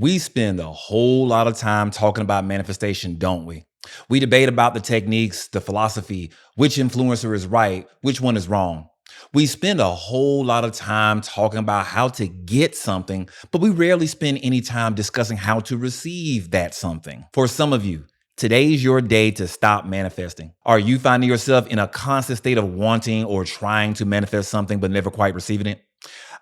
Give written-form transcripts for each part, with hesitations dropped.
We spend a whole lot of time talking about manifestation, don't we? We debate about the techniques, the philosophy, which influencer is right, which one is wrong. We spend a whole lot of time talking about how to get something, but we rarely spend any time discussing how to receive that something. For some of you, today's your day to stop manifesting. Are you finding yourself in a constant state of wanting or trying to manifest something but never quite receiving it?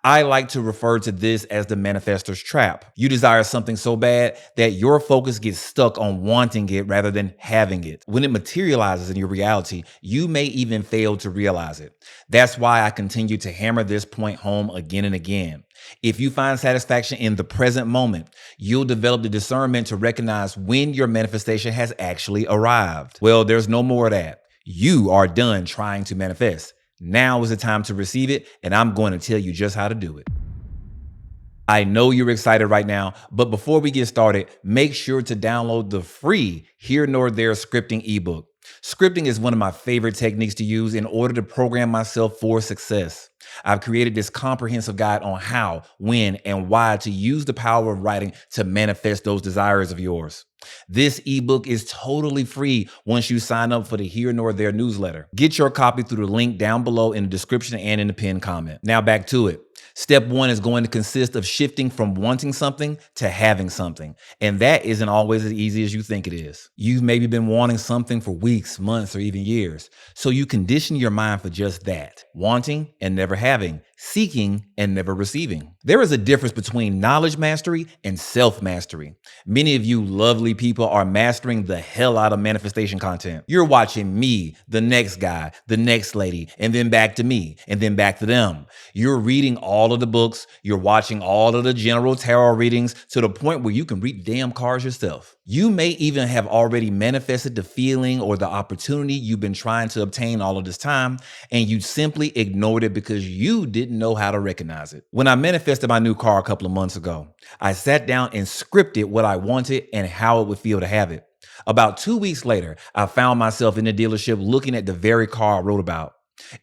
I like to refer to this as the manifestor's trap. You desire something so bad that your focus gets stuck on wanting it rather than having it. When it materializes in your reality, you may even fail to realize it. That's why I continue to hammer this point home again and again. If you find satisfaction in the present moment, you'll develop the discernment to recognize when your manifestation has actually arrived. Well, there's no more of that. You are done trying to manifest. Now is the time to receive it, and I'm going to tell you just how to do it. I know you're excited right now, but before we get started, make sure to download the free Here Nor There scripting ebook. Scripting is one of my favorite techniques to use in order to program myself for success. I've created this comprehensive guide on how, when, and why to use the power of writing to manifest those desires of yours. This ebook is totally free once you sign up for the Here Nor There newsletter. Get your copy through the link down below in the description and in the pinned comment. Now back to it. Step one is going to consist of shifting from wanting something to having something. And that isn't always as easy as you think it is. You've maybe been wanting something for weeks, months, or even years. So you condition your mind for just that. Wanting and never having. Seeking and never receiving. There is a difference between knowledge mastery and self-mastery. Many of you lovely people are mastering the hell out of manifestation content. You're watching me, the next guy, the next lady, and then back to me, and then back to them. You're reading all of the books, you're watching all of the general tarot readings to the point where you can read damn cards yourself. You may even have already manifested the feeling or the opportunity you've been trying to obtain all of this time, and you simply ignored it because you didn't know how to recognize it. When I manifested my new car a couple of months ago, I sat down and scripted what I wanted and how it would feel to have it. About 2 weeks later, I found myself in the dealership looking at the very car I wrote about.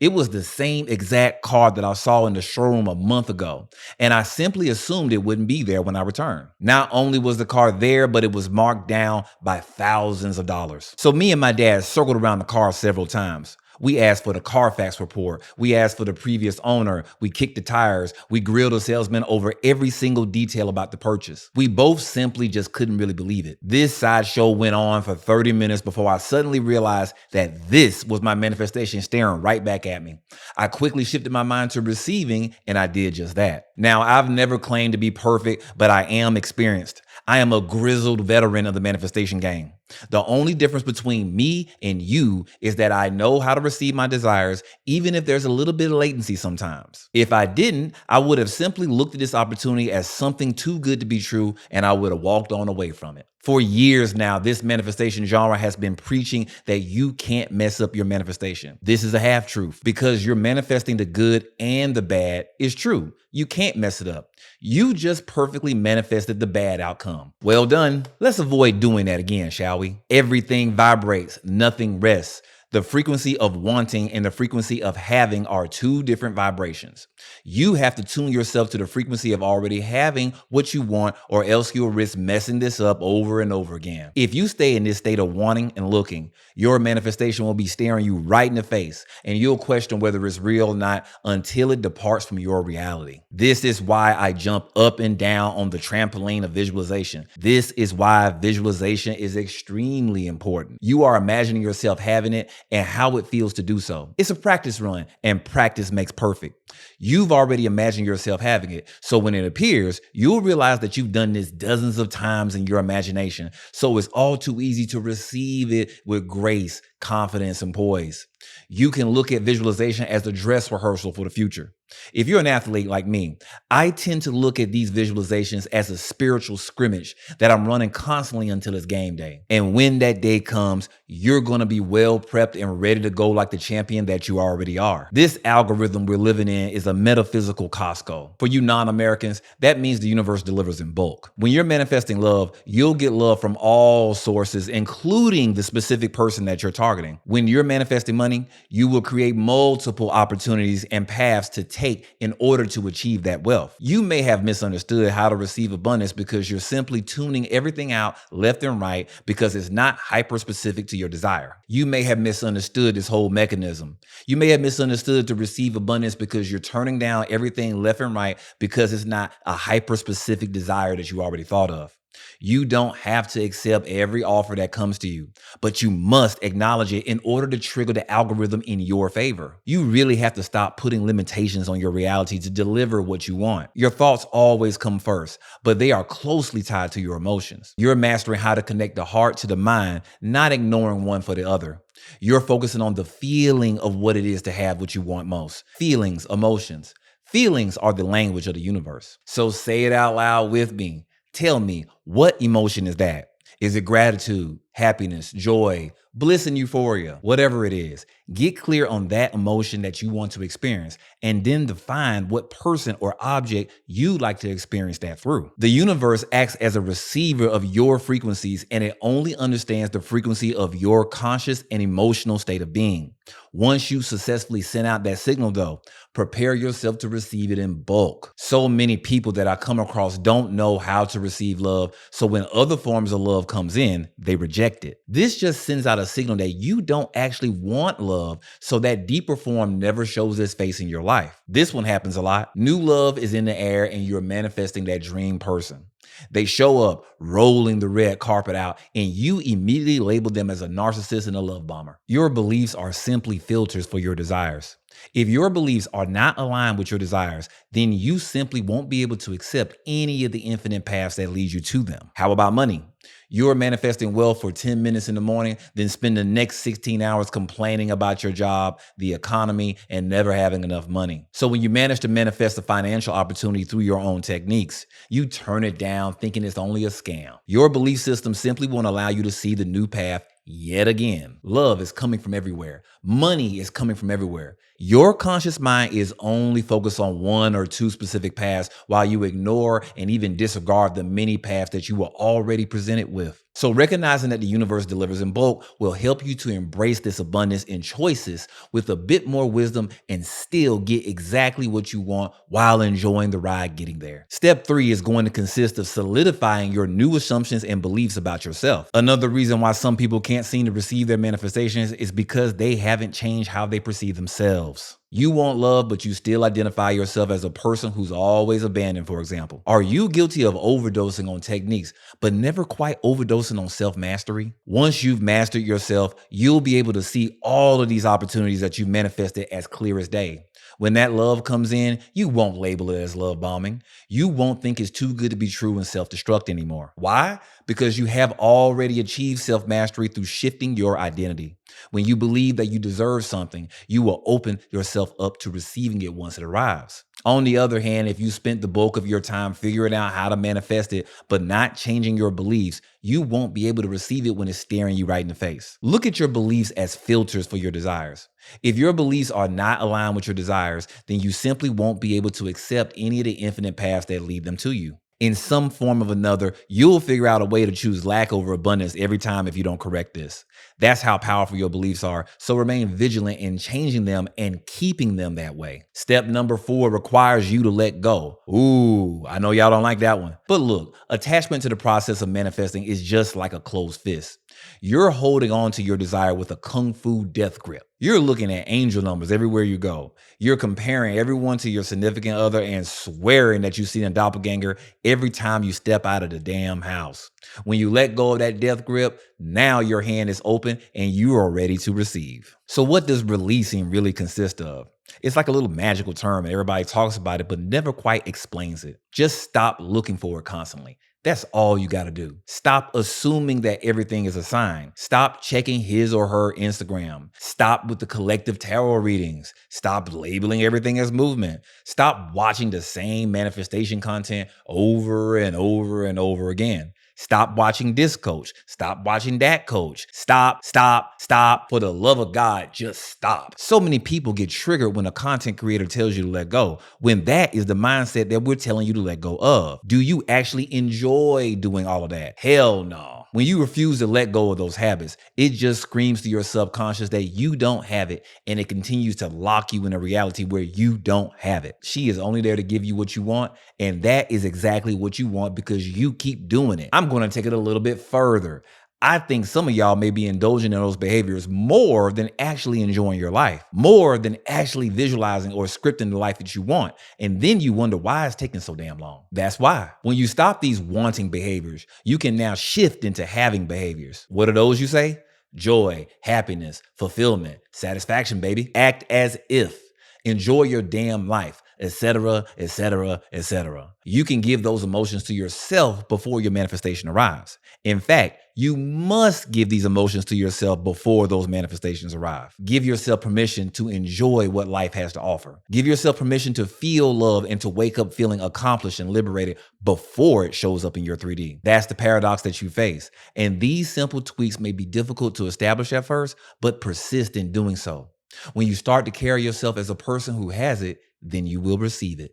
It was the same exact car that I saw in the showroom a month ago, and I simply assumed it wouldn't be there when I returned. Not only was the car there, but it was marked down by thousands of dollars. So me and my dad circled around the car several times. We asked for the Carfax report. We asked for the previous owner. We kicked the tires. We grilled a salesman over every single detail about the purchase. We both simply just couldn't really believe it. This sideshow went on for 30 minutes before I suddenly realized that this was my manifestation staring right back at me. I quickly shifted my mind to receiving, and I did just that. Now, I've never claimed to be perfect, but I am experienced. I am a grizzled veteran of the manifestation game. The only difference between me and you is that I know how to receive my desires, even if there's a little bit of latency sometimes. If I didn't, I would have simply looked at this opportunity as something too good to be true, and I would have walked on away from it. For years now, this manifestation genre has been preaching that you can't mess up your manifestation. This is a half truth because you're manifesting the good and the bad is true. You can't mess it up. You just perfectly manifested the bad outcome. Well done. Let's avoid doing that again, shall we? Everything vibrates, nothing rests. The frequency of wanting and the frequency of having are two different vibrations. You have to tune yourself to the frequency of already having what you want, or else you'll risk messing this up over and over again. If you stay in this state of wanting and looking, your manifestation will be staring you right in the face, and you'll question whether it's real or not until it departs from your reality. This is why I jump up and down on the trampoline of visualization. This is why visualization is extremely important. You are imagining yourself having it and how it feels to do so. It's a practice run, and practice makes perfect. You've already imagined yourself having it, so when it appears, you'll realize that you've done this dozens of times in your imagination, so it's all too easy to receive it with grace, confidence, and poise. You can look at visualization as the dress rehearsal for the future. If you're an athlete like me, I tend to look at these visualizations as a spiritual scrimmage that I'm running constantly until it's game day. And when that day comes, you're going to be well prepped and ready to go like the champion that you already are. This algorithm we're living in is a metaphysical Costco. For you non-Americans, that means the universe delivers in bulk. When you're manifesting love, you'll get love from all sources, including the specific person that you're targeting. When you're manifesting money, money, you will create multiple opportunities and paths to take in order to achieve that wealth. You may have misunderstood how to receive abundance because you're simply tuning everything out left and right because it's not hyper specific to your desire. You may have misunderstood this whole mechanism. You may have misunderstood to receive abundance because you're turning down everything left and right because it's not a hyper specific desire that you already thought of. You don't have to accept every offer that comes to you, but you must acknowledge it in order to trigger the algorithm in your favor. You really have to stop putting limitations on your reality to deliver what you want. Your thoughts always come first, but they are closely tied to your emotions. You're mastering how to connect the heart to the mind, not ignoring one for the other. You're focusing on the feeling of what it is to have what you want most. Feelings, emotions. Feelings are the language of the universe. So say it out loud with me. Tell me, what emotion is that? Is it gratitude, happiness, joy, bliss and euphoria? Whatever it is, get clear on that emotion that you want to experience and then define what person or object you'd like to experience that through. The universe acts as a receiver of your frequencies and it only understands the frequency of your conscious and emotional state of being. Once you successfully send out that signal though, prepare yourself to receive it in bulk. So many people that I come across don't know how to receive love, so when other forms of love comes in, they reject it. This just sends out a signal that you don't actually want love, so that deeper form never shows its face in your life. This one happens a lot. New love is in the air and you're manifesting that dream person. They show up rolling the red carpet out and you immediately label them as a narcissist and a love bomber. Your beliefs are simply filters for your desires. If your beliefs are not aligned with your desires, then you simply won't be able to accept any of the infinite paths that lead you to them. How about money? You're manifesting wealth for 10 minutes in the morning, then spend the next 16 hours complaining about your job, the economy, and never having enough money. So when you manage to manifest a financial opportunity through your own techniques, you turn it down thinking it's only a scam. Your belief system simply won't allow you to see the new path yet again. Love is coming from everywhere. Money is coming from everywhere. Your conscious mind is only focused on one or two specific paths while you ignore and even disregard the many paths that you were already presented with. So recognizing that the universe delivers in bulk will help you to embrace this abundance in choices with a bit more wisdom and still get exactly what you want while enjoying the ride getting there. Step 3 is going to consist of solidifying your new assumptions and beliefs about yourself. Another reason why some people can't seem to receive their manifestations is because they haven't changed how they perceive themselves. You want love, but you still identify yourself as a person who's always abandoned, for example. Are you guilty of overdosing on techniques, but never quite overdosing on self-mastery? Once you've mastered yourself, you'll be able to see all of these opportunities that you manifested as clear as day. When that love comes in, you won't label it as love bombing. You won't think it's too good to be true and self-destruct anymore. Why? Because you have already achieved self-mastery through shifting your identity. When you believe that you deserve something, you will open yourself up to receiving it once it arrives. On the other hand, if you spent the bulk of your time figuring out how to manifest it, but not changing your beliefs, you won't be able to receive it when it's staring you right in the face. Look at your beliefs as filters for your desires. If your beliefs are not aligned with your desires, then you simply won't be able to accept any of the infinite paths that lead them to you. In some form of another, you'll figure out a way to choose lack over abundance every time if you don't correct this. That's how powerful your beliefs are, so remain vigilant in changing them and keeping them that way. Step number 4 requires you to let go. Ooh, I know y'all don't like that one. But look, attachment to the process of manifesting is just like a closed fist. You're holding on to your desire with a kung fu death grip. You're looking at angel numbers everywhere you go. You're comparing everyone to your significant other and swearing that you see a doppelganger every time you step out of the damn house. When you let go of that death grip, now your hand is open and you are ready to receive. So what does releasing really consist of? It's like a little magical term and everybody talks about it but never quite explains it. Just stop looking for it constantly. That's all you got to do. Stop assuming that everything is a sign. Stop checking his or her Instagram. Stop with the collective tarot readings. Stop labeling everything as movement. Stop watching the same manifestation content over and over and over again. Stop watching this coach. Stop watching that coach. Stop, stop, stop. For the love of God, just stop. So many people get triggered when a content creator tells you to let go, when that is the mindset that we're telling you to let go of. Do you actually enjoy doing all of that? Hell no. When you refuse to let go of those habits, it just screams to your subconscious that you don't have it, and it continues to lock you in a reality where you don't have it. She is only there to give you what you want, and that is exactly what you want because you keep doing it. I'm going to take it a little bit further. I think some of y'all may be indulging in those behaviors more than actually enjoying your life, more than actually visualizing or scripting the life that you want. And then you wonder why it's taking so damn long. That's why. When you stop these wanting behaviors, you can now shift into having behaviors. What are those, you say? Joy, happiness, fulfillment, satisfaction, baby. Act as if. Enjoy your damn life, etc., etc., etc. You can give those emotions to yourself before your manifestation arrives. In fact, you must give these emotions to yourself before those manifestations arrive. Give yourself permission to enjoy what life has to offer. Give yourself permission to feel love and to wake up feeling accomplished and liberated before it shows up in your 3D. That's the paradox that you face. And these simple tweaks may be difficult to establish at first, but persist in doing so. When you start to carry yourself as a person who has it, then you will receive it.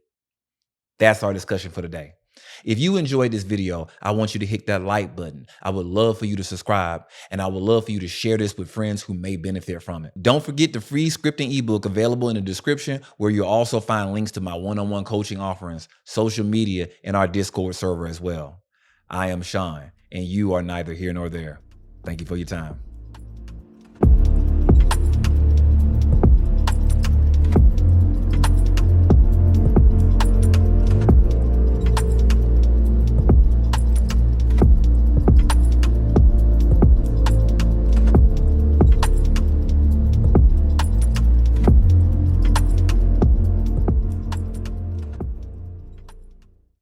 That's our discussion for today. If you enjoyed this video, I want you to hit that like button. I would love for you to subscribe, and I would love for you to share this with friends who may benefit from it. Don't forget the free scripting ebook available in the description, where you'll also find links to my one-on-one coaching offerings, social media, and our Discord server as well. I am Shaun, and you are neither here nor there. Thank you for your time.